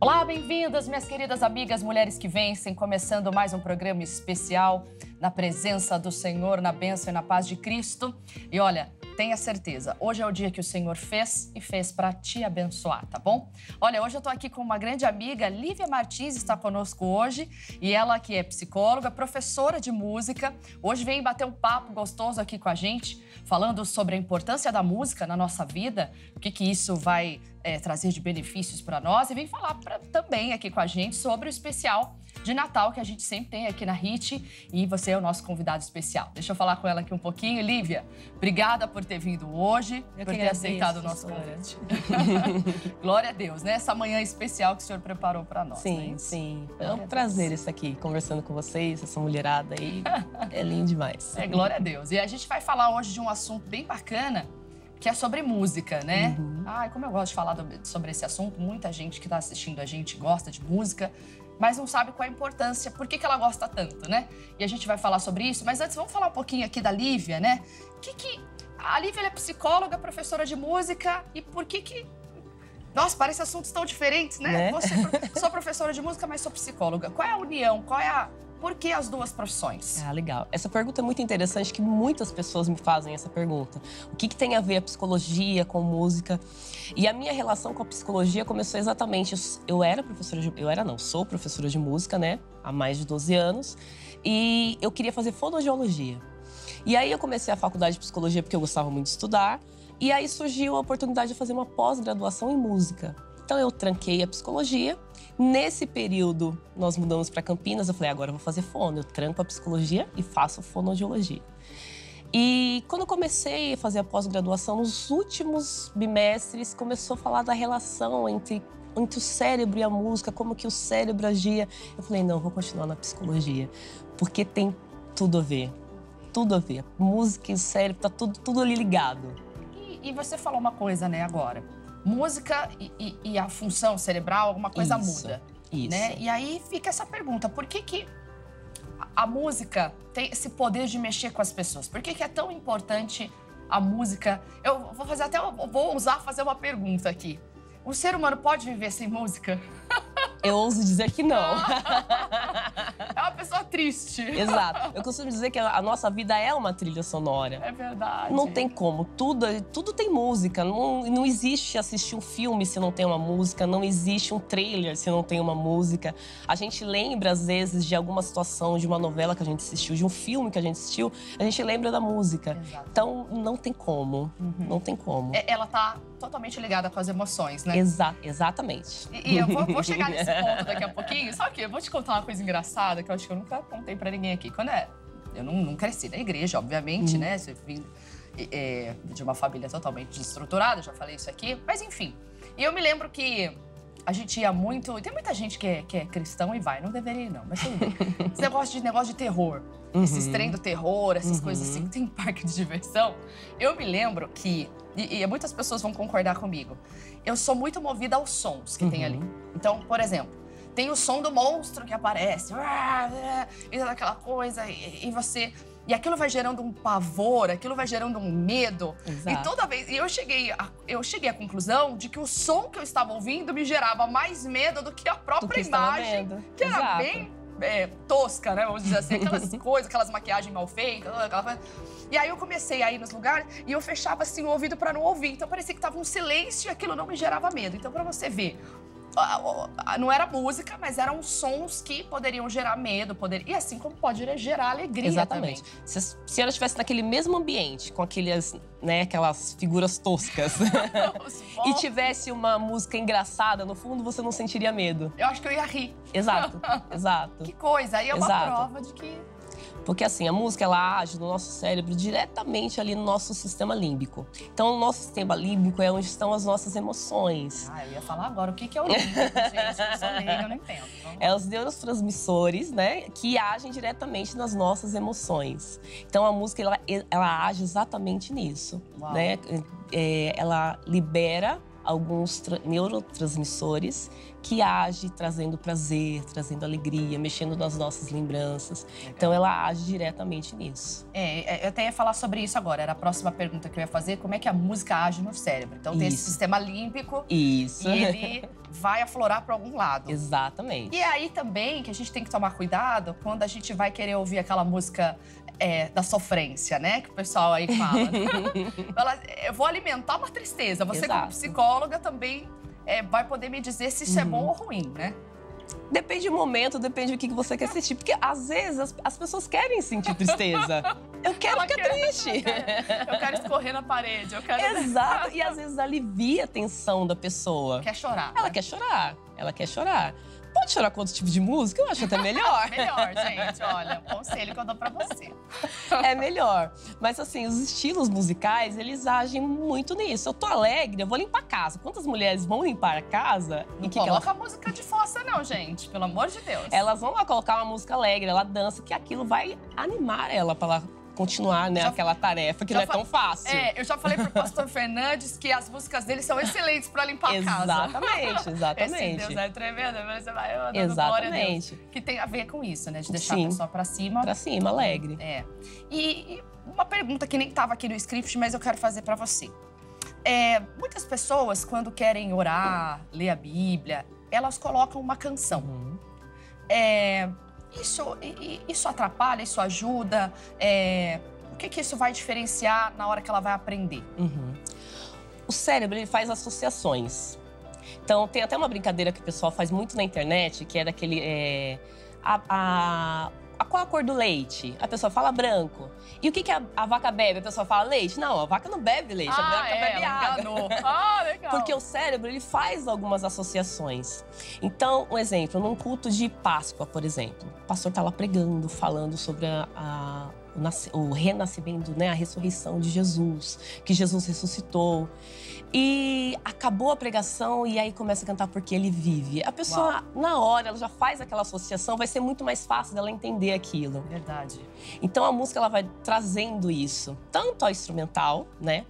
Olá, bem-vindas, minhas queridas amigas Mulheres que Vencem, começando mais um programa especial na presença do Senhor, na bênção e na paz de Cristo. E olha, tenha certeza, hoje é o dia que o Senhor fez e fez para te abençoar, tá bom? Olha, hoje eu tô aqui com uma grande amiga, Lívia Martins está conosco hoje, e ela que é psicóloga, professora de música, hoje vem bater um papo gostoso aqui com a gente, falando sobre a importância da música na nossa vida, o que isso vai trazer de benefícios para nós, e vem falar também aqui com a gente sobre o especial de Natal que a gente sempre tem aqui na HIT, e você é o nosso convidado especial. Deixa eu falar com ela aqui um pouquinho. Lívia, obrigada por ter vindo hoje, por ter aceitado o nosso convite. Glória a Deus, né? Essa manhã especial que o Senhor preparou para nós. Sim, sim. É um prazer estar aqui conversando com vocês, essa mulherada aí. É lindo demais. É, glória a Deus. E a gente vai falar hoje de um assunto bem bacana, que é sobre música, né? Ai, como eu gosto de falar sobre esse assunto, muita gente que está assistindo a gente gosta de música, mas não sabe qual é a importância, por que ela gosta tanto, né? E a gente vai falar sobre isso, mas antes vamos falar um pouquinho aqui da Lívia, né? A Lívia ela é psicóloga, professora de música, e por que... Nossa, parece assuntos tão diferentes, né? Sou professora de música, mas sou psicóloga. Qual é a união? Por que as duas profissões? Ah, legal. Essa pergunta é muito interessante, que muitas pessoas me fazem essa pergunta. O que tem a ver a psicologia com música? E a minha relação com a psicologia começou exatamente... Sou professora de música, né? Há mais de 12 anos. E eu queria fazer fonoaudiologia. E aí eu comecei a faculdade de psicologia porque eu gostava muito de estudar. E aí surgiu a oportunidade de fazer uma pós-graduação em música. Então eu tranquei a psicologia. Nesse período, nós mudamos para Campinas. Eu falei, agora eu vou fazer fono. Eu tranco a psicologia e faço fonoaudiologia. E quando eu comecei a fazer a pós-graduação, nos últimos bimestres, começou a falar da relação entre o cérebro e a música, como que o cérebro agia. Eu falei, não, eu vou continuar na psicologia, porque tem tudo a ver. Tudo a ver. A música e o cérebro, tá tudo ali ligado. E você falou uma coisa, né, agora. Música e a função cerebral, alguma coisa muda. Isso. Né? E aí fica essa pergunta, por que a música tem esse poder de mexer com as pessoas? Por que é tão importante a música? Eu vou ousar fazer uma pergunta aqui. O ser humano pode viver sem música? Eu ouso dizer que não. É uma pessoa triste. Exato. Eu costumo dizer que a nossa vida é uma trilha sonora. É verdade. Não tem como. Tudo tem música. Não existe assistir um filme se não tem uma música. Não existe um trailer se não tem uma música. A gente lembra, às vezes, de alguma situação, de uma novela que a gente assistiu, de um filme que a gente assistiu. A gente lembra da música. Exato. Então, não tem como. Não tem como. Ela tá totalmente ligada com as emoções, né? Exatamente. E eu vou chegar nesse ponto daqui a pouquinho. Só que eu vou te contar uma coisa engraçada que eu acho que eu nunca contei pra ninguém aqui. Eu não cresci na igreja, obviamente, né? Você vim de uma família totalmente desestruturada, já falei isso aqui. Mas enfim, e eu me lembro que a gente ia muito... E tem muita gente que é cristão e vai, não deveria ir não, mas tudo bem. Esse negócio de terror, esses trem do terror, essas coisas assim, que tem parque de diversão. Eu me lembro que... E muitas pessoas vão concordar comigo. Eu sou muito movida aos sons que tem ali. Então, por exemplo, tem o som do monstro que aparece. E aquela coisa. E aquilo vai gerando um pavor, aquilo vai gerando um medo. Exato. E toda vez... E eu cheguei à conclusão de que o som que eu estava ouvindo me gerava mais medo do que a própria imagem. Que era Exato. bem tosca, né? Vamos dizer assim. Aquelas coisas, aquelas maquiagens mal feitas, aquela coisa. E aí eu comecei a ir nos lugares e eu fechava assim o ouvido pra não ouvir. Então parecia que tava um silêncio e aquilo não me gerava medo. Então pra você ver, não era música, mas eram sons que poderiam gerar medo. E assim como pode gerar alegria. Exatamente. Também. Se ela estivesse naquele mesmo ambiente, com aquelas figuras toscas, e tivesse uma música engraçada no fundo, você não sentiria medo. Eu acho que eu ia rir. Exato, exato. Que coisa, aí é uma prova de que... Porque assim, a música ela age no nosso cérebro diretamente ali no nosso sistema límbico. Então, o nosso sistema límbico é onde estão as nossas emoções. Eu ia falar agora o que é o límbico, gente. Eu sou leiga, eu não entendo. É os neurotransmissores, né, que agem diretamente nas nossas emoções. Então, a música ela age exatamente nisso, né? Ela libera alguns neurotransmissores que agem trazendo prazer, trazendo alegria, mexendo nas nossas lembranças. Então, ela age diretamente nisso. Eu até ia falar sobre isso agora. Era a próxima pergunta que eu ia fazer. Como é que a música age no cérebro? Então, tem esse sistema límbico. Isso. E ele vai aflorar para algum lado. Exatamente. E aí também que a gente tem que tomar cuidado quando a gente vai querer ouvir aquela música da sofrência, né? Que o pessoal aí fala. Eu vou alimentar uma tristeza. Você, como psicóloga, também vai poder me dizer se isso é bom ou ruim, né? Depende do momento, depende do que você quer assistir. Porque, às vezes, as pessoas querem sentir tristeza. Eu quero ficar triste. Eu quero escorrer na parede. Exato. E, às vezes, alivia a tensão da pessoa. Quer chorar. Ela quer chorar. Ela quer chorar. Pode chorar com outro tipo de música? Eu acho até melhor. Melhor, gente. Olha, um conselho que eu dou pra você. É melhor. Mas, assim, os estilos musicais, eles agem muito nisso. Eu tô alegre, eu vou limpar a casa. Quantas mulheres vão limpar a casa? Não coloca música de fossa, não, gente. Pelo amor de Deus. Elas vão lá colocar uma música alegre, ela dança, que aquilo vai animar ela pra ela continuar, né, aquela tarefa que não é tão fácil. Eu já falei pro pastor Fernandes que as músicas dele são excelentes pra limpar a casa. Exatamente. Esse Deus é tremendo, você vai dando glória a Deus. Que tem a ver com isso, né, de deixar a pessoa pra cima. Pra cima, alegre. E uma pergunta que nem tava aqui no script, mas eu quero fazer pra você. Muitas pessoas, quando querem orar, ler a Bíblia, elas colocam uma canção. Isso atrapalha, isso ajuda? O que isso vai diferenciar na hora que ela vai aprender? O cérebro, ele faz associações. Então, tem até uma brincadeira que o pessoal faz muito na internet, que é daquele... Qual a cor do leite? A pessoa fala branco. E o que a vaca bebe? A pessoa fala leite? Não, a vaca não bebe leite, a vaca bebe água. Enganou. Legal. Porque o cérebro, ele faz algumas associações. Então, um exemplo, num culto de Páscoa, por exemplo. O pastor tá lá pregando, falando sobre o renascimento, né? A ressurreição de Jesus, que Jesus ressuscitou. E acabou a pregação e aí começa a cantar Porque Ele Vive. A pessoa, na hora, ela já faz aquela associação, vai ser muito mais fácil dela entender aquilo. Verdade. Então, a música, ela vai trazendo isso, tanto ao instrumental, né?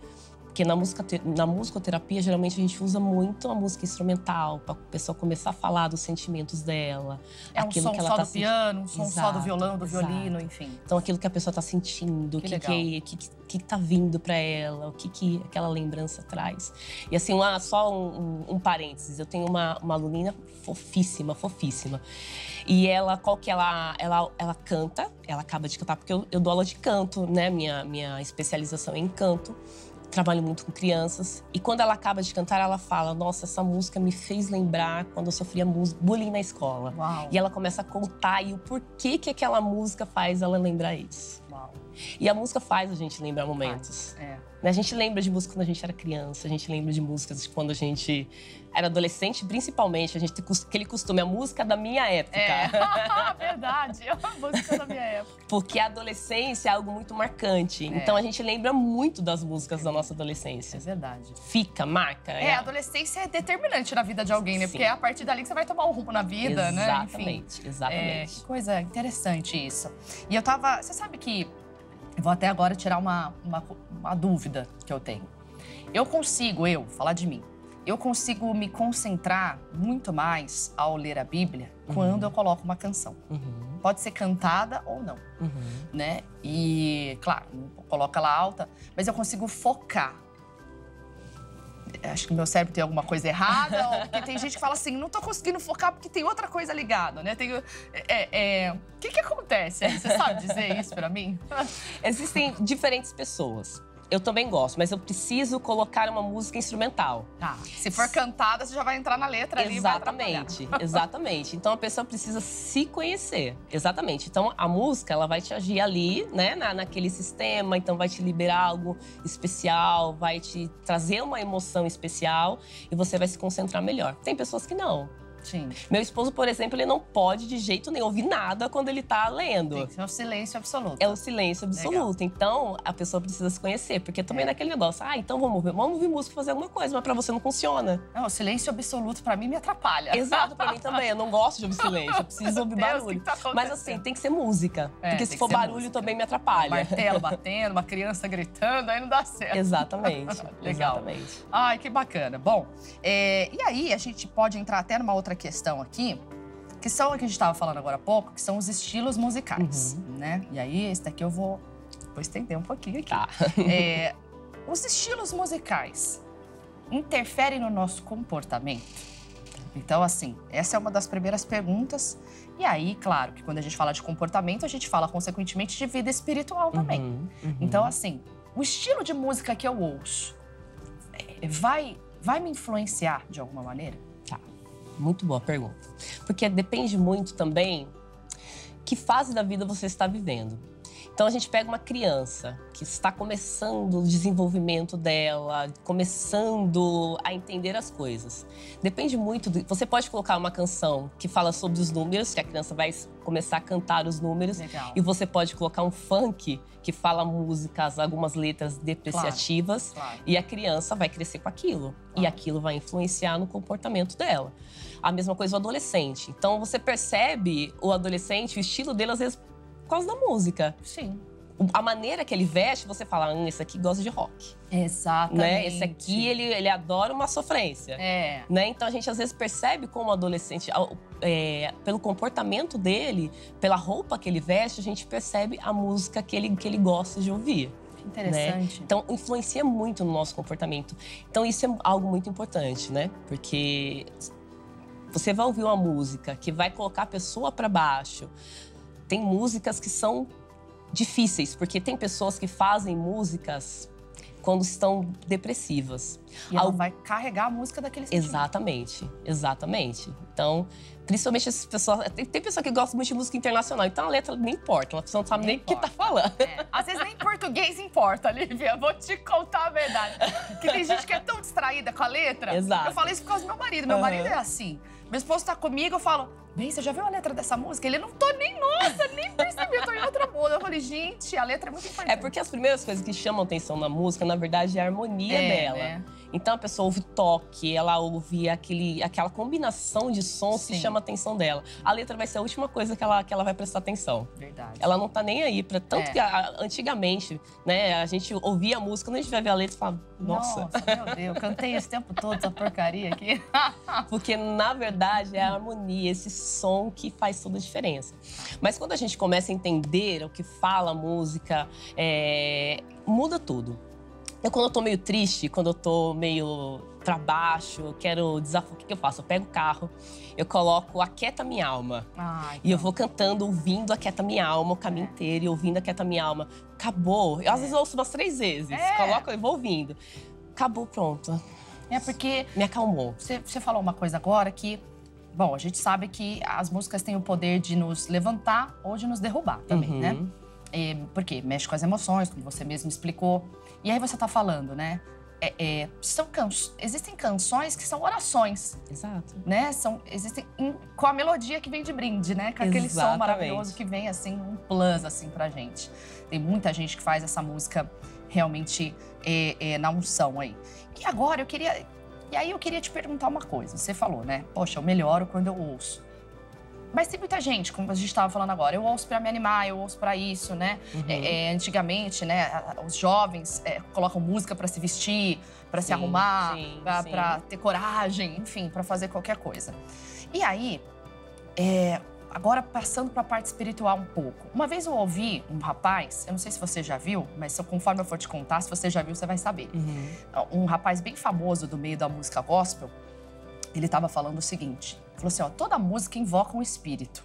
Porque na musicoterapia, geralmente, a gente usa muito a música instrumental, para a pessoa começar a falar dos sentimentos dela. Um som só do piano, um som só do violão, do violino, enfim. Então, aquilo que a pessoa está sentindo, o que tá vindo para ela, o que aquela lembrança traz. E assim, só um parênteses, eu tenho uma alunina fofíssima. E ela canta, ela acaba de cantar, porque eu dou aula de canto, né? Minha especialização é em canto. Trabalho muito com crianças. E quando ela acaba de cantar, ela fala: nossa, essa música me fez lembrar quando eu sofria bullying na escola. Uau. E ela começa a contar e o porquê que aquela música faz ela lembrar isso. Uau. E a música faz a gente lembrar momentos. A gente lembra de música quando a gente era criança, a gente lembra de músicas de quando a gente era adolescente, principalmente. A gente tem aquele costume, a música da minha época. Verdade, a música da minha época. Porque a adolescência é algo muito marcante. Então a gente lembra muito das músicas da nossa adolescência. É verdade. Fica, marca. A adolescência é determinante na vida de alguém, né? Porque é a partir dali que você vai tomar um rumo na vida, né? Exatamente, exatamente. Que coisa interessante isso. E você sabe que eu vou até agora tirar uma dúvida que eu tenho. Falar de mim, eu consigo me concentrar muito mais ao ler a Bíblia quando eu coloco uma canção. Pode ser cantada ou não, né? E, claro, não coloca ela alta, mas eu consigo focar. Acho que meu cérebro tem alguma coisa errada, ou porque tem gente que fala assim, não tô conseguindo focar porque tem outra coisa ligada, né? O que acontece aí? Você sabe dizer isso pra mim? Existem diferentes pessoas. Eu também gosto, mas eu preciso colocar uma música instrumental. Se for cantada, você já vai entrar na letra ali. Exatamente. Então a pessoa precisa se conhecer. Exatamente. Então a música, ela vai te agir ali, né, naquele sistema, então vai te liberar algo especial, vai te trazer uma emoção especial e você vai se concentrar melhor. Tem pessoas que não. Sim. Meu esposo, por exemplo, ele não pode de jeito nenhum ouvir nada quando ele tá lendo. Tem que ser um silêncio absoluto. É o silêncio absoluto. Legal. Então, a pessoa precisa se conhecer. Porque também é aquele negócio, então vamos ouvir música, fazer alguma coisa. Mas pra você não funciona. Não, o silêncio absoluto pra mim me atrapalha. Exato, pra mim também. Eu não gosto de ouvir silêncio, eu preciso ouvir barulho. Mas assim, tem que ser música. Porque se for barulho música. Também me atrapalha. Um martelo batendo, uma criança gritando, aí não dá certo. Exatamente. Legal. Exatamente. Ai, que bacana. Bom, e aí a gente pode entrar até numa outra questão aqui, que são a que a gente estava falando agora há pouco, que são os estilos musicais, né? E aí, esse daqui eu vou estender um pouquinho aqui. Tá. Os estilos musicais interferem no nosso comportamento? Então, assim, essa é uma das primeiras perguntas. E aí, claro, que quando a gente fala de comportamento, a gente fala, consequentemente, de vida espiritual também. Então, assim, o estilo de música que eu ouço vai me influenciar de alguma maneira? Tá. Muito boa pergunta. Porque depende muito também que fase da vida você está vivendo. Então, a gente pega uma criança que está começando o desenvolvimento dela, começando a entender as coisas. Depende muito. Você pode colocar uma canção que fala sobre os números, que a criança vai começar a cantar os números. Legal. E você pode colocar um funk que fala músicas, algumas letras depreciativas. Claro. E a criança vai crescer com aquilo. Claro. E aquilo vai influenciar no comportamento dela. A mesma coisa o adolescente. Então, você percebe o adolescente, o estilo dele, às vezes, por causa da música. Sim. A maneira que ele veste, você fala, esse aqui gosta de rock. Exatamente. Né? Esse aqui, ele adora uma sofrência. Né? Então, a gente às vezes percebe como o adolescente, pelo comportamento dele, pela roupa que ele veste, a gente percebe a música que ele gosta de ouvir. Interessante. Né? Então, influencia muito no nosso comportamento. Então, isso é algo muito importante, né? Porque você vai ouvir uma música que vai colocar a pessoa para baixo. Tem músicas que são difíceis, porque tem pessoas que fazem músicas quando estão depressivas. E ela vai carregar a música daquele sentimento. Exatamente. Então, principalmente essas pessoas... Tem pessoa que gosta muito de música internacional, então a letra nem importa, a pessoa não sabe nem o que tá falando. Às vezes nem português importa, Lívia, vou te contar a verdade. Que tem gente que é tão distraída com a letra. Exato. Eu falo isso por causa do meu marido. Meu marido é assim. Meu esposo tá comigo, eu falo, bem, você já viu a letra dessa música? Ele, não tô nem, nossa, nem percebi, eu tô em outra música. Eu falei, gente, a letra é muito importante. É porque as primeiras coisas que chamam atenção na música, na verdade, é a harmonia dela. Né? Então, a pessoa ouve toque, ela ouve aquela combinação de sons que chama a atenção dela. A letra vai ser a última coisa que ela vai prestar atenção. Verdade. Ela não tá nem aí. Tanto que antigamente, né, a gente ouvia a música, quando a gente vai ver a letra e fala, nossa, meu Deus, eu cantei esse tempo todo essa porcaria aqui. Porque, na verdade, é a harmonia, esse som que faz toda a diferença. Mas quando a gente começa a entender o que fala a música, muda tudo. Quando eu tô meio triste, quando eu tô meio pra baixo, eu quero desafio, o que eu faço? Eu pego o carro, eu coloco Aquieta Minha Alma. E eu vou cantando, ouvindo Aquieta Minha Alma o caminho inteiro, e ouvindo Aquieta Minha Alma. Acabou. Eu, às vezes, eu ouço umas 3 vezes. Coloco e vou ouvindo. Acabou, pronto. Porque... Me acalmou. Você falou uma coisa agora que... Bom, a gente sabe que as músicas têm o poder de nos levantar ou de nos derrubar também, né? Porque mexe com as emoções, como você mesmo explicou. E aí você tá falando, né? Existem canções que são orações. Exato. Né? Existem com a melodia que vem de brinde, né? Com aquele som maravilhoso que vem, assim, um plus, assim, pra gente. Tem muita gente que faz essa música realmente na unção aí. E agora eu queria te perguntar uma coisa. Você falou, né? Poxa, eu melhoro quando eu ouço. Mas tem muita gente, como a gente estava falando agora, eu ouço pra me animar, eu ouço pra isso, né? Antigamente, né, os jovens colocam música pra se vestir, pra se arrumar, pra ter coragem, enfim, pra fazer qualquer coisa. E aí, agora passando pra parte espiritual um pouco. Uma vez eu ouvi um rapaz, eu não sei se você já viu, mas conforme eu for te contar, se você já viu, você vai saber. Um rapaz bem famoso do meio da música gospel, ele estava falando o seguinte, falou assim, toda música invoca um espírito.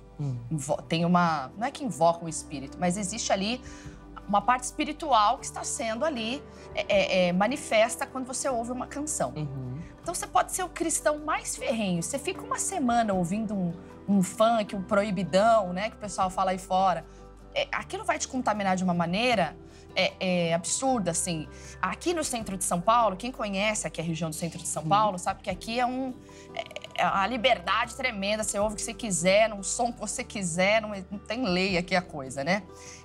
Tem uma... Não é que invoca um espírito, mas existe ali uma parte espiritual que está sendo ali manifesta quando você ouve uma canção. Então você pode ser o cristão mais ferrenho. Você fica uma semana ouvindo um funk, um proibidão, né, que o pessoal fala aí fora. Aquilo vai te contaminar de uma maneira absurda, assim. Aqui no centro de São Paulo, quem conhece aqui a região do centro de São Paulo, sabe que aqui é a liberdade tremenda, você ouve o que você quiser, num som que você quiser, não tem lei aqui a coisa, né?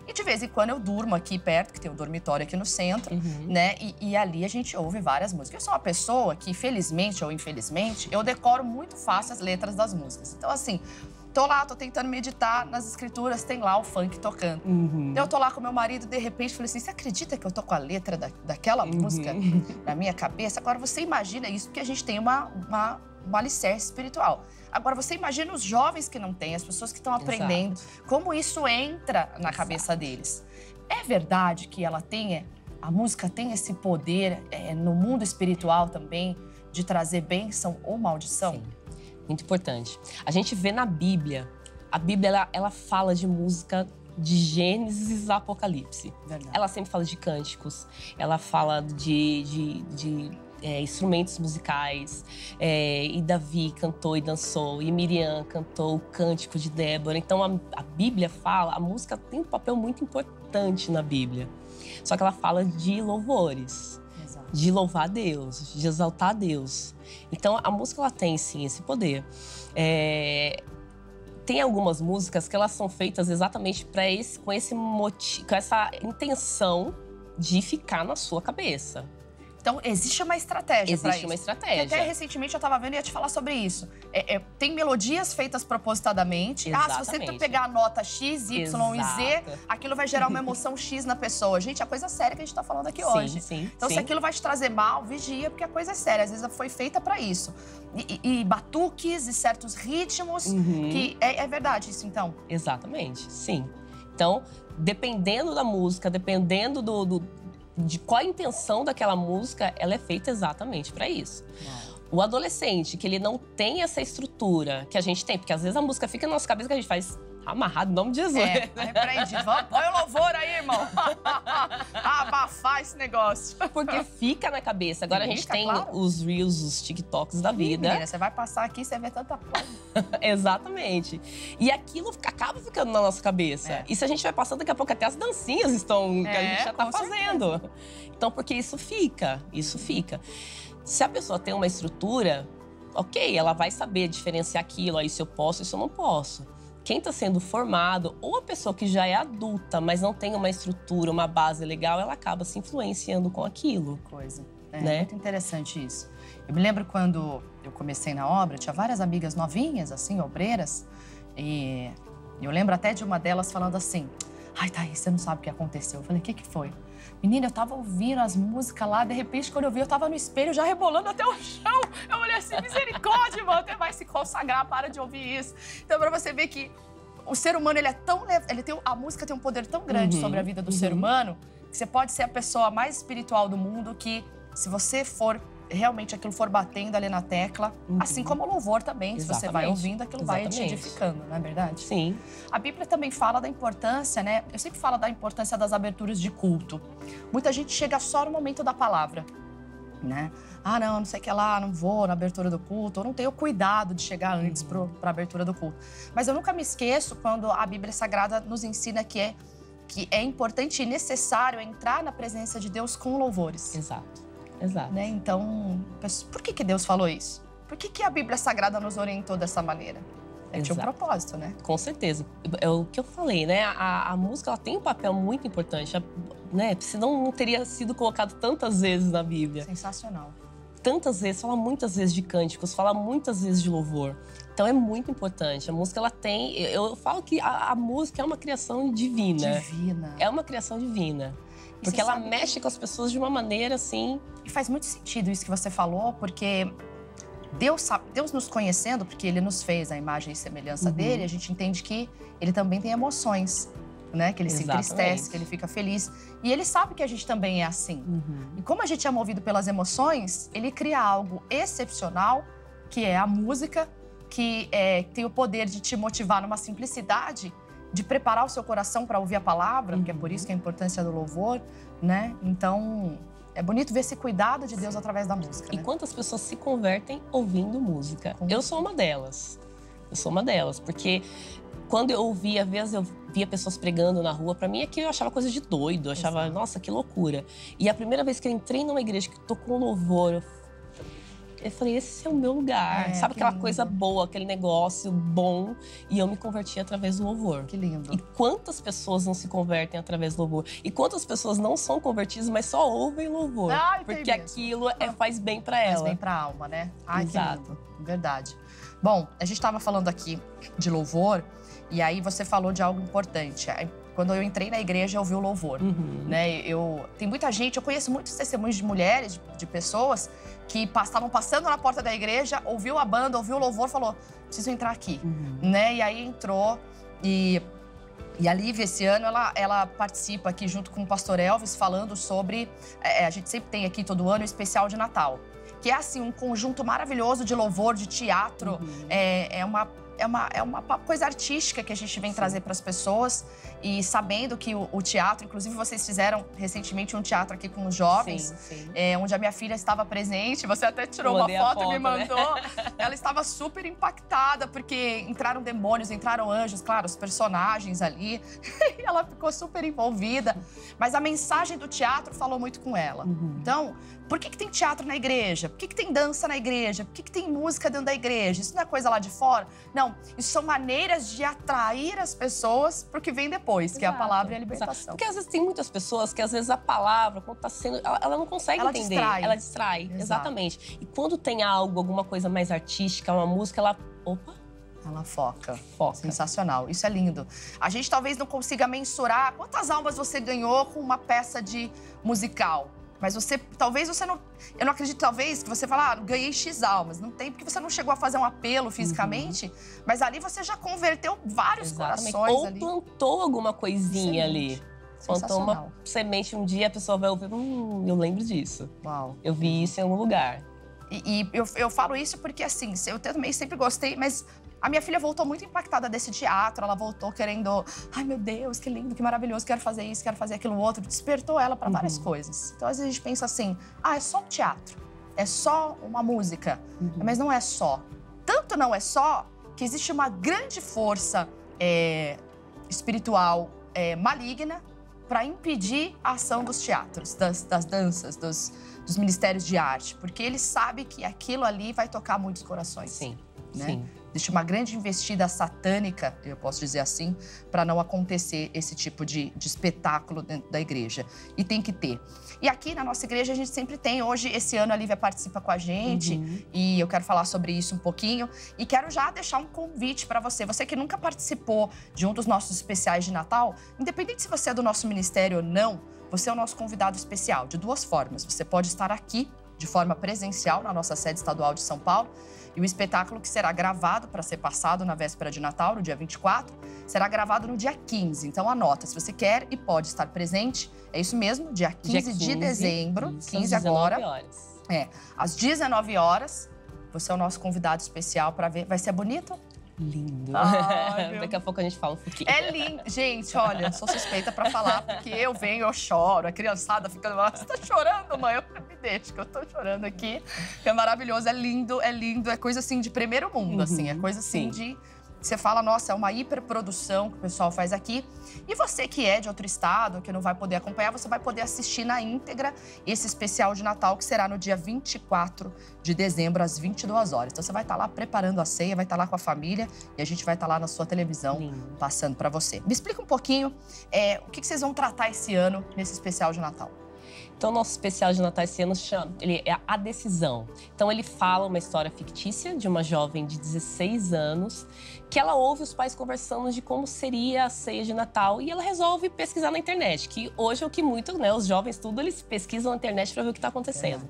E de vez em quando eu durmo aqui perto, que tem um dormitório aqui no centro, né? E ali a gente ouve várias músicas. Eu sou uma pessoa que, felizmente ou infelizmente, eu decoro muito fácil as letras das músicas. Então, assim, tô lá, tô tentando meditar nas escrituras, tem lá o funk tocando. Eu tô lá com meu marido, de repente, falei assim, você acredita que eu tô com a letra daquela música na minha cabeça? Agora, você imagina isso, porque a gente tem um alicerce espiritual. Agora, você imagina os jovens que não têm, as pessoas que estão aprendendo, como isso entra na cabeça deles. É verdade que a música tem esse poder no mundo espiritual também, de trazer bênção ou maldição? Sim. Muito importante. A gente vê na Bíblia, a Bíblia ela fala de música de Gênesis a Apocalipse. Verdade. Ela sempre fala de cânticos, ela fala de instrumentos musicais. E Davi cantou e dançou, e Miriam cantou o cântico de Débora. Então a Bíblia fala, a música tem um papel muito importante na Bíblia. Só que ela fala de louvores. De louvar a Deus, de exaltar a Deus. Então, a música, ela tem, sim, esse poder. Tem algumas músicas que elas são feitas exatamente com essa intenção de ficar na sua cabeça. Então, existe uma estratégia para isso. Existe uma estratégia. Porque até recentemente eu estava vendo e ia te falar sobre isso. Tem melodias feitas propositadamente. Exatamente. Se você pegar a nota X, Y e Z, aquilo vai gerar uma emoção X na pessoa. Gente, é a coisa séria que a gente está falando aqui hoje. Sim, então, se aquilo vai te trazer mal, vigia, porque a coisa é séria. Às vezes foi feita para isso. E batuques e certos ritmos, que é verdade isso, então? Exatamente, sim. Então, dependendo da música, dependendo de qual a intenção daquela música, ela é feita exatamente para isso. O adolescente, que ele não tem essa estrutura que a gente tem, porque às vezes a música fica na nossa cabeça que a gente faz amarrado, em nome de Jesus. Repreendido. Põe o louvor aí, irmão. Abafar esse negócio. Porque fica na cabeça. Agora a gente tem os Reels, os TikToks da vida. Menina, você vai passar aqui e você vê tanta coisa. Exatamente. E aquilo acaba ficando na nossa cabeça. E se a gente vai passando, daqui a pouco até as dancinhas estão que a gente já tá fazendo. Certeza. Então, porque isso fica. Se a pessoa tem uma estrutura, ok, ela vai saber diferenciar aquilo, isso eu posso, isso eu não posso. Quem está sendo formado, ou a pessoa que já é adulta, mas não tem uma estrutura, uma base legal, ela acaba se influenciando com aquilo. É muito interessante isso. Eu me lembro quando eu comecei na obra, tinha várias amigas novinhas, assim, obreiras, e eu lembro até de uma delas falando assim, ai, Thaís, você não sabe o que aconteceu. Eu falei, o que foi? Menina, eu tava ouvindo as músicas lá, de repente, quando eu vi, eu tava no espelho já rebolando até o chão. Eu olhei assim, misericórdia, irmão, até vai se consagrar, para de ouvir isso. Então, pra você ver que o ser humano, a música tem um poder tão grande sobre a vida do ser humano, que você pode ser a pessoa mais espiritual do mundo, que se você for realmente aquilo for batendo ali na tecla, assim como o louvor também, se você vai ouvindo, aquilo vai te edificando, não é verdade? Sim. A Bíblia também fala da importância, né? Eu sempre falo da importância das aberturas de culto. Muita gente chega só no momento da palavra, né? Ah, não sei o que lá, não vou na abertura do culto, eu não tenho cuidado de chegar antes para a abertura do culto. Mas eu nunca me esqueço quando a Bíblia Sagrada nos ensina que é importante e necessário entrar na presença de Deus com louvores. Exato. Né? Então, por que Deus falou isso? Por que a Bíblia Sagrada nos orientou dessa maneira? Tinha um propósito, né? Com certeza. É o que eu falei, né? A música, ela tem um papel muito importante, né? Senão não teria sido colocado tantas vezes na Bíblia. Sensacional. Tantas vezes, fala muitas vezes de cânticos, fala muitas vezes de louvor. Então é muito importante. A música, ela tem... Eu falo que a música é uma criação divina. É uma criação divina. Porque ela mexe com as pessoas de uma maneira assim... E faz muito sentido isso que você falou, porque Deus nos conhecendo, porque Ele nos fez a imagem e semelhança dele, a gente entende que Ele também tem emoções, né? Que Ele se entristece, que Ele fica feliz. E Ele sabe que a gente também é assim. E como a gente é movido pelas emoções, Ele cria algo excepcional, que é a música, que tem o poder de te motivar numa simplicidade, de preparar o seu coração para ouvir a palavra, porque é por isso que é a importância do louvor, né? Então, é bonito ver esse cuidado de Deus através da música, E né? quantas pessoas se convertem ouvindo música? Eu sou uma delas. Porque quando eu ouvia, às vezes eu via pessoas pregando na rua, pra mim aquilo eu achava coisa de doido, eu achava, nossa, que loucura. E a primeira vez que eu entrei numa igreja que tocou louvor, eu falei, esse é o meu lugar. Sabe aquela coisa boa, aquele negócio bom? E eu me converti através do louvor. Que lindo. E quantas pessoas não se convertem através do louvor? E quantas pessoas não são convertidas, mas só ouvem louvor? Porque aquilo faz bem pra ela. Faz bem pra alma, né? Ai, Exato. Que lindo. Verdade. Bom, a gente tava falando aqui de louvor, e aí você falou de algo importante. Quando eu entrei na igreja, eu ouvi o louvor, né? Tem muita gente, eu conheço muitos testemunhos de mulheres, de pessoas que estavam passando na porta da igreja, ouviu a banda, ouviu o louvor, falou, preciso entrar aqui, né? E aí entrou e a Lívia, esse ano, ela participa aqui junto com o pastor Elvis, falando sobre... a gente sempre tem aqui todo ano o especial de Natal, que é assim, um conjunto maravilhoso de louvor, de teatro, é uma coisa artística que a gente vem trazer para as pessoas. E sabendo que o teatro, inclusive vocês fizeram recentemente um teatro aqui com os jovens, onde a minha filha estava presente, você até tirou uma foto e me mandou. Né? Ela estava super impactada, porque entraram demônios, entraram anjos, claro, os personagens ali. E ela ficou super envolvida. Mas a mensagem do teatro falou muito com ela. Então, por que tem teatro na igreja? Por que tem dança na igreja? Por que tem música dentro da igreja? Isso não é coisa lá de fora? Não, isso são maneiras de atrair as pessoas para o que vem depois, que é a palavra e a libertação. Exato. Porque às vezes tem muitas pessoas que às vezes a palavra, quando está sendo, ela não consegue entender. Ela distrai, exatamente. E quando tem alguma coisa mais artística, uma música, ela foca. Sensacional. Isso é lindo. A gente talvez não consiga mensurar quantas almas você ganhou com uma peça de musical. Mas talvez você não... Eu não acredito, talvez, que você fala, ganhei X almas. Não tem, porque você não chegou a fazer um apelo fisicamente. Mas ali você já converteu vários corações. Ou plantou alguma coisinha ali. Plantou uma semente um dia, a pessoa vai ouvir, eu lembro disso. Uau. Eu vi isso em algum lugar. E eu falo isso porque, assim, eu também sempre gostei, mas... A minha filha voltou muito impactada desse teatro, ela voltou querendo... Ai, meu Deus, que lindo, que maravilhoso, quero fazer isso, quero fazer aquilo outro. Despertou ela para várias coisas. Então, às vezes a gente pensa assim, é só um teatro, é só uma música. Mas não é só. Tanto não é só que existe uma grande força espiritual maligna para impedir a ação dos teatros, das danças, dos ministérios de arte. Porque ele sabe que aquilo ali vai tocar muitos corações. Sim, né? sim. Existe uma grande investida satânica, eu posso dizer assim, para não acontecer esse tipo de espetáculo dentro da igreja. E tem que ter. E aqui na nossa igreja a gente sempre tem. Hoje, esse ano, a Lívia participa com a gente. E eu quero falar sobre isso um pouquinho. E quero já deixar um convite para você. Você que nunca participou de um dos nossos especiais de Natal, independente se você é do nosso ministério ou não, você é o nosso convidado especial, de duas formas. Você pode estar aqui de forma presencial na nossa sede estadual de São Paulo. E o espetáculo, que será gravado para ser passado na véspera de Natal, no dia 24, será gravado no dia 15. Então anota, se você quer e pode estar presente, é isso mesmo, dia 15 de dezembro, 15 agora. Às 19 horas, você é o nosso convidado especial para ver. Vai ser bonito? Lindo. Daqui a pouco a gente fala um pouquinho. É lindo. Gente, olha, sou suspeita pra falar, porque eu venho, eu choro. A criançada fica, você tá chorando, mãe? Eu me deixo, que eu tô chorando aqui. É maravilhoso, é lindo, é coisa assim de primeiro mundo, assim. É coisa assim de... Você fala, nossa, é uma hiperprodução que o pessoal faz aqui. E você que é de outro estado, que não vai poder acompanhar, você vai poder assistir na íntegra esse especial de Natal, que será no dia 24 de dezembro, às 22 horas. Então você vai estar lá preparando a ceia, vai estar lá com a família e a gente vai estar lá na sua televisão passando para você. Me explica um pouquinho o que vocês vão tratar esse ano nesse especial de Natal. Então, nosso especial de Natal esse ano ele é A Decisão. Então, ele fala uma história fictícia de uma jovem de 16 anos que ela ouve os pais conversando de como seria a ceia de Natal e ela resolve pesquisar na internet, que hoje é o que os jovens tudo, eles pesquisam na internet para ver o que está acontecendo.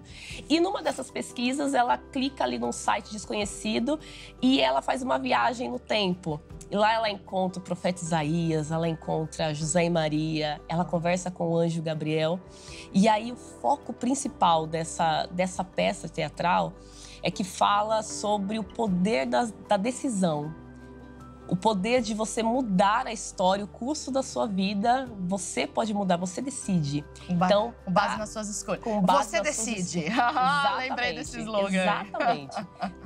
E numa dessas pesquisas, ela clica ali num site desconhecido e ela faz uma viagem no tempo. E lá ela encontra o profeta Isaías, ela encontra José e Maria, ela conversa com o anjo Gabriel. E aí o foco principal dessa peça teatral é que fala sobre o poder da decisão. poder de você mudar a história, o curso da sua vida, você pode mudar, você decide. Então, com base nas suas escolhas. Você decide. Lembrei desse slogan. Exatamente.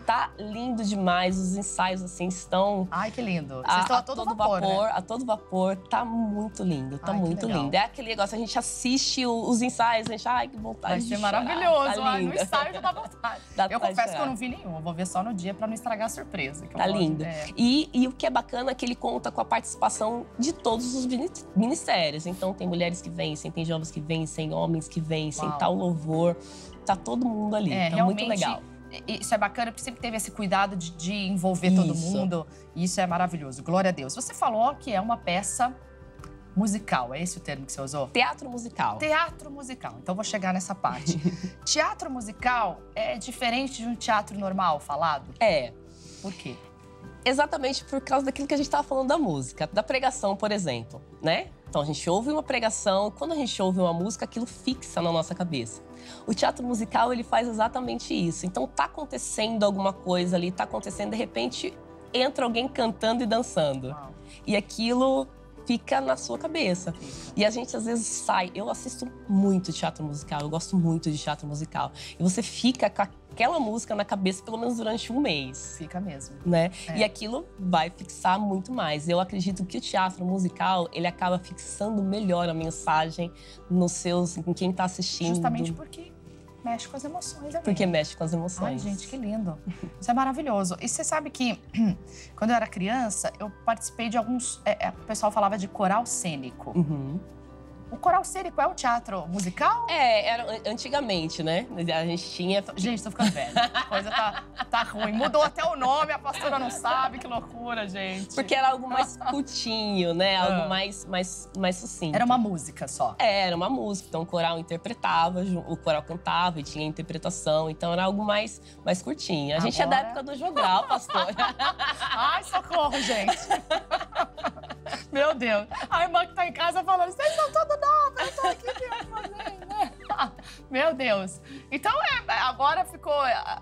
Tá lindo demais, os ensaios assim estão... Ai, que lindo. Vocês estão a todo vapor, né? A todo vapor, tá muito lindo, tá muito legal. lindo. É aquele negócio, a gente assiste os ensaios, a gente, ai, que vontade de Vai ser chorar. maravilhoso. Tá no ensaio já dá vontade. Eu confesso que eu não vi nenhum, eu vou ver só no dia pra não estragar a surpresa. Tá lindo. E o que é bacana é que ele conta com a participação de todos os ministérios. Então, tem mulheres que vencem, tem jovens que vencem, homens que vencem, tá o louvor, tá todo mundo ali. Tá muito legal. Isso é bacana, porque sempre teve esse cuidado de envolver todo mundo. E isso é maravilhoso. Glória a Deus. Você falou que é uma peça musical, é esse o termo que você usou? Teatro musical. Teatro musical. Então, vou chegar nessa parte. Teatro musical é diferente de um teatro normal, falado? É. Por quê? Exatamente por causa daquilo que a gente estava falando da música, da pregação, por exemplo, né? Então, a gente ouve uma pregação, quando a gente ouve uma música, aquilo fixa na nossa cabeça. O teatro musical, ele faz exatamente isso. Então, tá acontecendo alguma coisa ali, tá acontecendo, de repente, entra alguém cantando e dançando. Uau. E aquilo fica na sua cabeça. E a gente, às vezes, sai... Eu assisto muito teatro musical, eu gosto muito de teatro musical. E você fica com aquela música na cabeça pelo menos durante um mês. Fica mesmo. Né? E aquilo vai fixar muito mais. Eu acredito que o teatro musical, ele acaba fixando melhor a mensagem em quem tá assistindo. Justamente porque mexe com as emoções. Porque mexe com as emoções. Ai, gente, que lindo. Isso é maravilhoso. E você sabe que, quando eu era criança, eu participei de alguns... o pessoal falava de coral cênico. Uhum. O coral cênico é um teatro musical? Era antigamente, né? A gente tinha... Gente, tô ficando velha. A coisa tá ruim. Mudou até o nome, a pastora não sabe. Que loucura, gente. Porque era algo mais curtinho, né? Algo mais sucinto. Era uma música só? Era uma música. Então, o coral interpretava, o coral cantava e tinha interpretação. Então, era algo mais curtinho. A gente é da época do jogral, pastor. Ai, socorro, gente. Meu Deus. A irmã que tá em casa falando, vocês são todos novos, eu tô aqui fazendo, né? Meu Deus. Então, agora ficou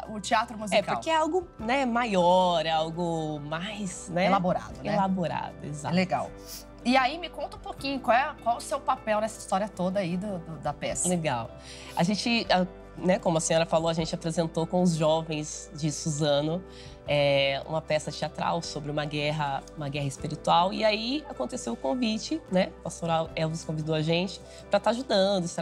o teatro musical. Porque é algo, né, maior, é algo mais, né? Elaborado, né? Elaborado, exato. Legal. E aí, me conta um pouquinho, qual o seu papel nessa história toda aí da peça? Legal. A gente, né, como a senhora falou, a gente apresentou com os jovens de Suzano uma peça teatral sobre uma guerra espiritual. E aí aconteceu o convite, né? O pastor Elvis convidou a gente para estar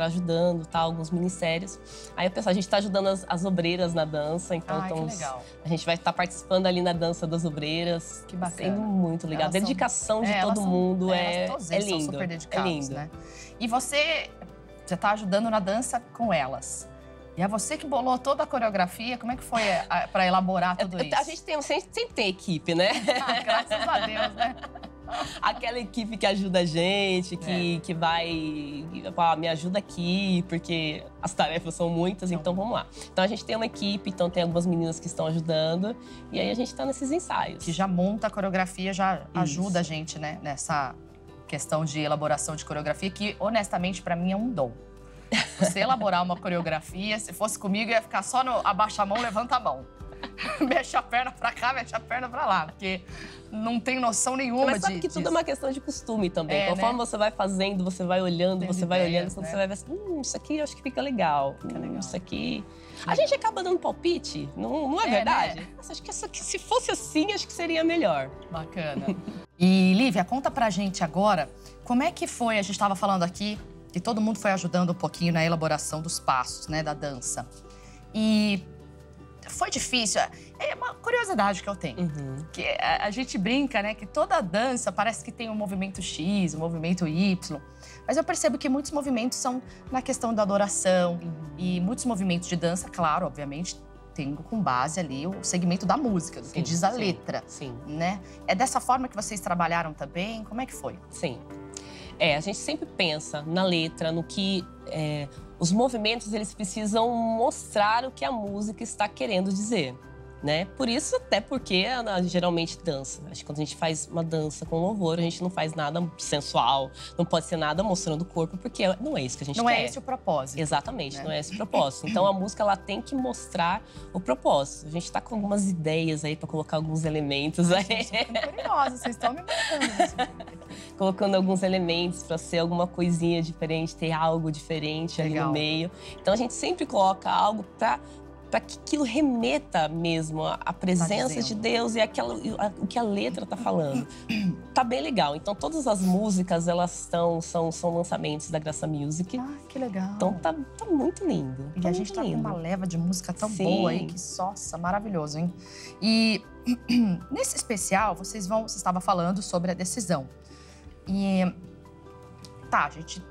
ajudando, tá? Alguns ministérios. Aí a gente está ajudando as obreiras na dança. Então, que legal. A gente vai estar participando ali na dança das obreiras. Que bacana. Sendo muito legal. A dedicação de todo mundo é lindo. São super dedicados, é lindo. Né? E você está ajudando na dança com elas. E é você que bolou toda a coreografia? Como é que foi para elaborar tudo isso? A gente sempre tem equipe, né? Graças a Deus, né? Aquela equipe que ajuda a gente, que vai... me ajuda aqui, porque as tarefas são muitas, então vamos lá. Então a gente tem uma equipe, então tem algumas meninas que estão ajudando. E aí a gente tá nesses ensaios. Que já monta a coreografia, já ajuda a gente, né? Nessa questão de elaboração de coreografia, que honestamente para mim é um dom. Você elaborar uma coreografia, se fosse comigo, ia ficar só no abaixa a mão, levanta a mão. Mexe a perna pra cá, mexe a perna pra lá, porque não tem noção nenhuma Mas sabe que tudo é uma questão de costume também. Conforme você vai fazendo, você vai olhando, quando você vai ver assim, isso aqui eu acho que fica legal. Isso aqui... A gente acaba dando palpite, não é verdade? Né? Nossa, acho que isso aqui, se fosse assim, acho que seria melhor. Bacana. E, Lívia, conta pra gente agora, como é que foi, a gente estava falando aqui, que todo mundo foi ajudando um pouquinho na elaboração dos passos, né, da dança. E foi difícil. É uma curiosidade que eu tenho. Que a gente brinca, né, que toda dança parece que tem um movimento X, um movimento Y. Mas eu percebo que muitos movimentos são na questão da adoração. E muitos movimentos de dança, claro, obviamente, tem com base ali o segmento da música, do que diz a letra. Sim. Né? É dessa forma que vocês trabalharam também? Como é que foi? Sim. A gente sempre pensa na letra, no que os movimentos eles precisam mostrar o que a música está querendo dizer. né? Por isso, até porque geralmente dança. Acho que quando a gente faz uma dança com louvor, a gente não faz nada sensual, não pode ser nada mostrando o corpo, porque não é isso que a gente quer. Não é esse o propósito. Exatamente, né? não é esse o propósito. Então a música ela tem que mostrar o propósito. A gente tá com algumas ideias aí para colocar alguns elementos aí. Gente, eu tô ficando curiosa, vocês estão me matando. Colocando alguns elementos para ser alguma coisinha diferente, ter algo diferente ali no meio. Então a gente sempre coloca algo para que aquilo remeta mesmo à presença de Deus e o que a letra tá falando. Tá bem legal. Então, todas as músicas, elas são lançamentos da Graça Music. Ah, que legal. Então, tá muito lindo. E a gente tá com uma leva de música tão boa aí, que, nossa, maravilhoso, hein? E nesse especial, você estava falando sobre a decisão. E tá, gente,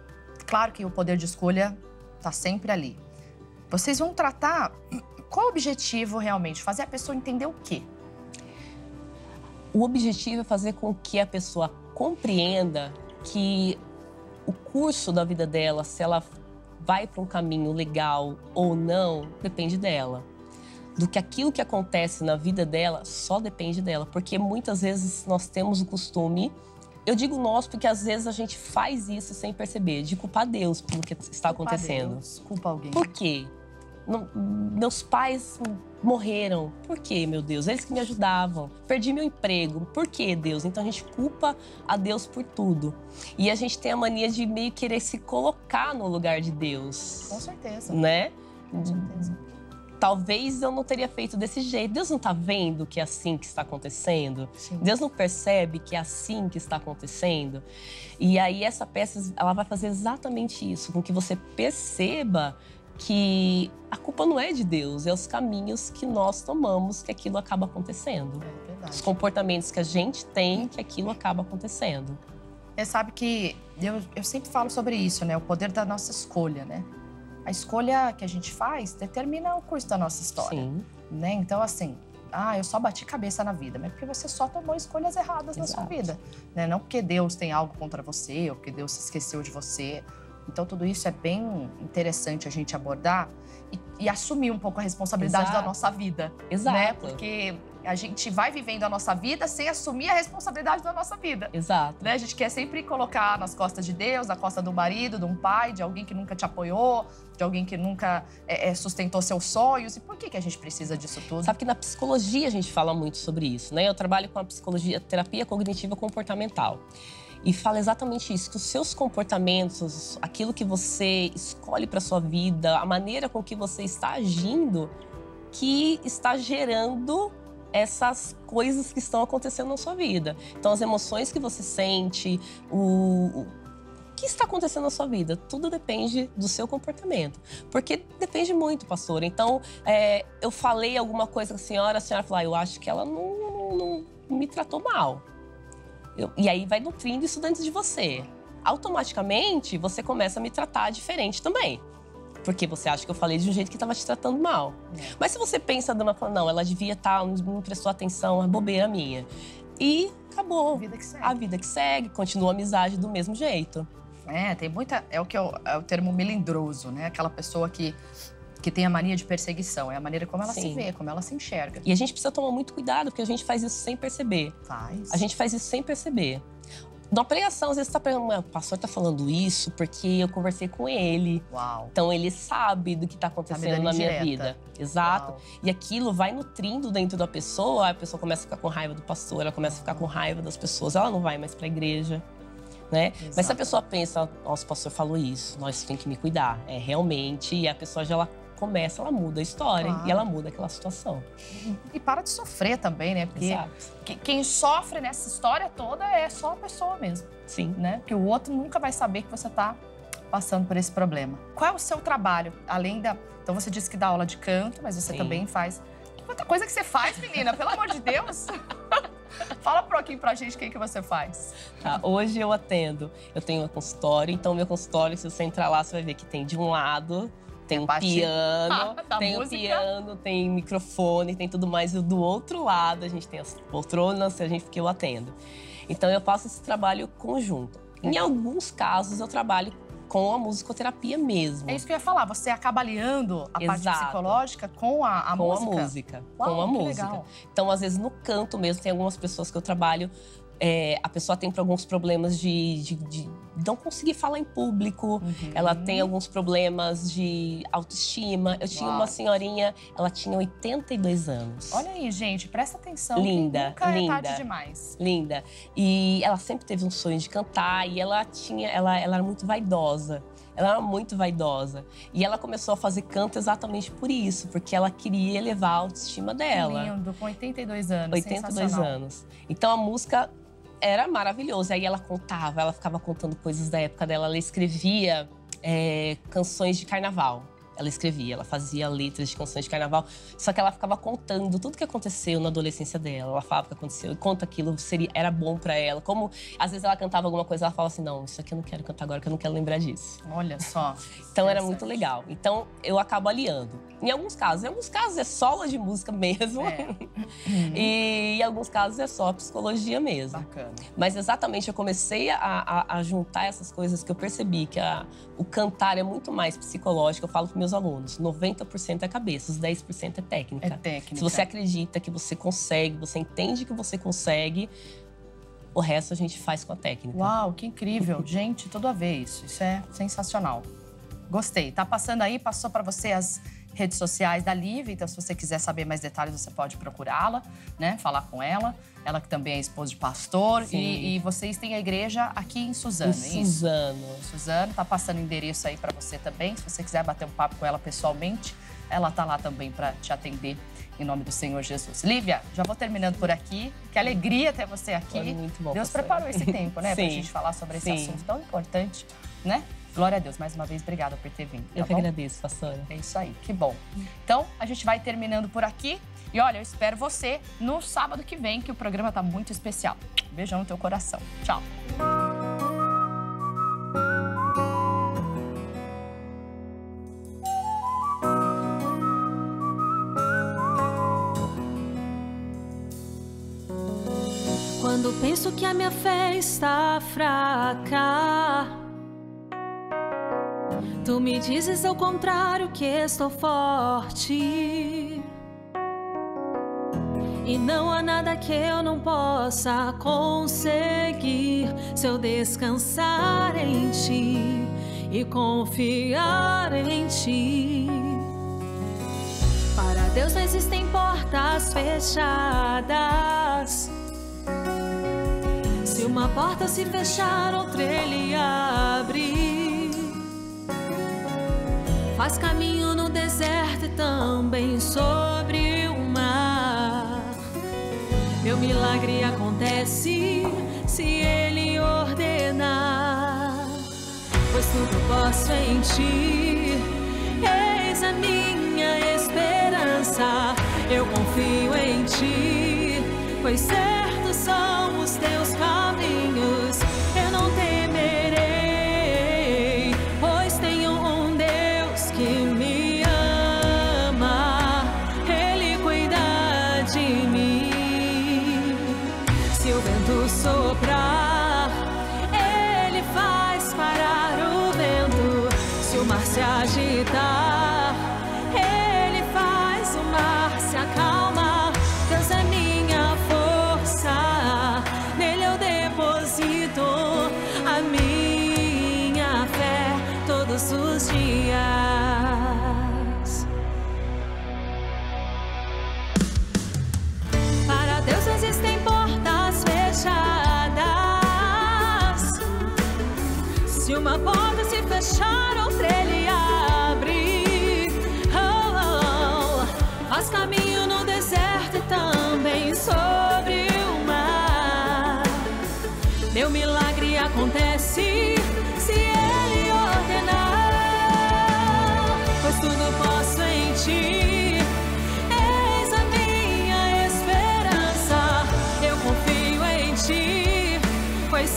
claro que o poder de escolha tá sempre ali. Vocês vão tratar qual o objetivo realmente? Fazer a pessoa entender o quê? O objetivo é fazer com que a pessoa compreenda que o curso da vida dela, se ela vai para um caminho legal ou não, depende dela. Do que aquilo que acontece na vida dela só depende dela. Porque muitas vezes nós temos o costume, eu digo nós porque às vezes a gente faz isso sem perceber, de culpar Deus pelo que está acontecendo. Deus, culpa alguém. Por quê? Meus pais morreram. Por quê, meu Deus? Eles que me ajudavam. Perdi meu emprego. Por quê, Deus? Então a gente culpa a Deus por tudo. E a gente tem a mania de meio querer se colocar no lugar de Deus. Com certeza. Né? Com certeza. Talvez eu não teria feito desse jeito. Deus não tá vendo que é assim que está acontecendo? Sim. Deus não percebe que é assim que está acontecendo? E aí essa peça, ela vai fazer exatamente isso, com que você perceba que a culpa não é de Deus, é os caminhos que nós tomamos que aquilo acaba acontecendo. É verdade. Os comportamentos que a gente tem que aquilo acaba acontecendo. Você sabe que eu sempre falo sobre isso, né? O poder da nossa escolha, né? A escolha que a gente faz determina o curso da nossa história. Sim. Né? Então, assim, eu só bati cabeça na vida, mas porque você só tomou escolhas erradas na sua vida. Né? Não porque Deus tem algo contra você ou porque Deus se esqueceu de você. Então, tudo isso é bem interessante a gente abordar e assumir um pouco a responsabilidade da nossa vida. Exato. Né? Porque a gente vai vivendo a nossa vida sem assumir a responsabilidade da nossa vida. Exato. Né? A gente quer sempre colocar nas costas de Deus, na costa do marido, de um pai, de alguém que nunca te apoiou, de alguém que nunca sustentou seus sonhos. E por que a gente precisa disso tudo? Sabe que na psicologia a gente fala muito sobre isso, né? Eu trabalho com a psicologia, terapia cognitiva comportamental. E fala exatamente isso, que os seus comportamentos, aquilo que você escolhe para sua vida, a maneira com que você está agindo, que está gerando essas coisas que estão acontecendo na sua vida. Então, as emoções que você sente, o que está acontecendo na sua vida, tudo depende do seu comportamento. Porque depende muito, pastor. Então, eu falei alguma coisa com a senhora falou, eu acho que ela não me tratou mal. E aí vai nutrindo isso dentro de você. Automaticamente, você começa a me tratar diferente também. Porque você acha que eu falei de um jeito que estava te tratando mal. Mas se você pensa, não, ela devia estar, não prestou atenção, é bobeira minha. E acabou. A vida que segue. A vida que segue, continua a amizade do mesmo jeito. Tem muita... É o termo melindroso, né? Aquela pessoa que tem a mania de perseguição. É a maneira como ela se vê, como ela se enxerga. E a gente precisa tomar muito cuidado, porque a gente faz isso sem perceber. A gente faz isso sem perceber. Na pregação, às vezes você tá perguntando, o pastor tá falando isso porque eu conversei com ele. Uau. Então ele sabe do que tá acontecendo na minha vida. Exato. Uau. E aquilo vai nutrindo dentro da pessoa, a pessoa começa a ficar com raiva do pastor, ela começa a ficar com raiva das pessoas, ela não vai mais pra igreja. Né? Mas se a pessoa pensa, nossa, o pastor falou isso, nós temos que me cuidar. Realmente, e a pessoa já ela muda a história e ela muda aquela situação. E para de sofrer também, né? Porque quem sofre nessa história toda é só a pessoa mesmo. Sim. Né? Porque o outro nunca vai saber que você tá passando por esse problema. Qual é o seu trabalho? Além da... Então você disse que dá aula de canto, mas você também faz... Quanta coisa que você faz, menina? Pelo amor de Deus! Fala um pouquinho pra gente o que você faz. Tá, hoje eu atendo. Eu tenho um consultório, então meu consultório, se você entrar lá, você vai ver que tem de um lado... Tem um piano, tem microfone, tem tudo mais. E do outro lado, a gente tem as poltronas, que eu atendo. Então, eu faço esse trabalho conjunto. Em alguns casos, eu trabalho com a musicoterapia mesmo. É isso que eu ia falar, você acaba aliando a parte psicológica com a música? Com a música, Uau, com a música. Legal. Então, às vezes, no canto mesmo, tem algumas pessoas que eu trabalho, a pessoa tem alguns problemas de não conseguir falar em público, ela tem alguns problemas de autoestima. Eu tinha uma senhorinha, ela tinha 82 anos. Olha aí, gente, presta atenção. Linda, que nunca linda. É tarde demais. Linda. E ela sempre teve um sonho de cantar e ela era muito vaidosa. Ela era muito vaidosa. E ela começou a fazer canto exatamente por isso, porque ela queria elevar a autoestima dela. Que lindo, com 82 anos, 82 anos. Então a música era maravilhosa. Aí ela contava, ela ficava contando coisas da época dela. Ela escrevia canções de carnaval. Ela escrevia, ela fazia letras de canções de carnaval. Só que ela ficava contando tudo que aconteceu na adolescência dela. Ela falava o que aconteceu e conta aquilo, era bom pra ela. Como, às vezes, ela cantava alguma coisa, ela falava assim, não, isso aqui eu não quero cantar agora, que eu não quero lembrar disso. Olha só. Então, era muito legal. Então, eu acabo aliando. Em alguns casos é solo de música mesmo. E em alguns casos é só psicologia mesmo. Bacana. Mas, exatamente, eu comecei a juntar essas coisas que eu percebi que o cantar é muito mais psicológico. Eu falo para meus alunos, 90% é cabeça, os 10% é técnica. É técnica. Se você acredita que você consegue, você entende que você consegue, o resto a gente faz com a técnica. Uau, que incrível. Gente, tudo a ver isso. Isso é sensacional. Gostei. Tá passando aí, passou para você as redes sociais da Lívia, então se você quiser saber mais detalhes, você pode procurá-la, né? Falar com ela. Ela que também é esposa de pastor. E vocês têm a igreja aqui em Suzano, em Suzano. Suzano, tá passando o endereço aí para você também. Se você quiser bater um papo com ela pessoalmente, ela tá lá também para te atender, em nome do Senhor Jesus. Lívia, já vou terminando por aqui. Que alegria ter você aqui. Foi muito bom, Deus pastora. preparou esse tempo, né? Pra gente falar sobre esse assunto tão importante, né? Glória a Deus. Mais uma vez, obrigada por ter vindo. Eu que agradeço, pastora. É isso aí, que bom. Então, a gente vai terminando por aqui. E olha, eu espero você no sábado que vem, que o programa tá muito especial. Beijão no teu coração. Tchau. Quando penso que a minha fé está fraca, tu me dizes ao contrário que estou forte. E não há nada que eu não possa conseguir se eu descansar em ti e confiar em ti. Para Deus não existem portas fechadas. Se uma porta se fechar, outra ele abre. Faz caminho no deserto e também sobre o mar. Meu milagre acontece se ele ordenar. Pois tudo posso em ti. Eis a minha esperança. Eu confio em ti, pois certos são os teus caminhos. Eu não temerei, pois tenho um Deus que me ama. Ele cuida de mim. Se o vento soprar, ele faz parar o vento. Se o mar se agitar, ele faz o mar se acalmar. Deus é minha força, nele eu deposito a minha fé todos os dias. Para Deus existem portas fechadas. Se uma porta se fechar, outra ele abre. Faz caminho no deserto e também sobre o mar. Meu milagre acontece se ele ordenar. Pois tudo posso em ti. Eis a minha esperança. Eu confio em ti, pois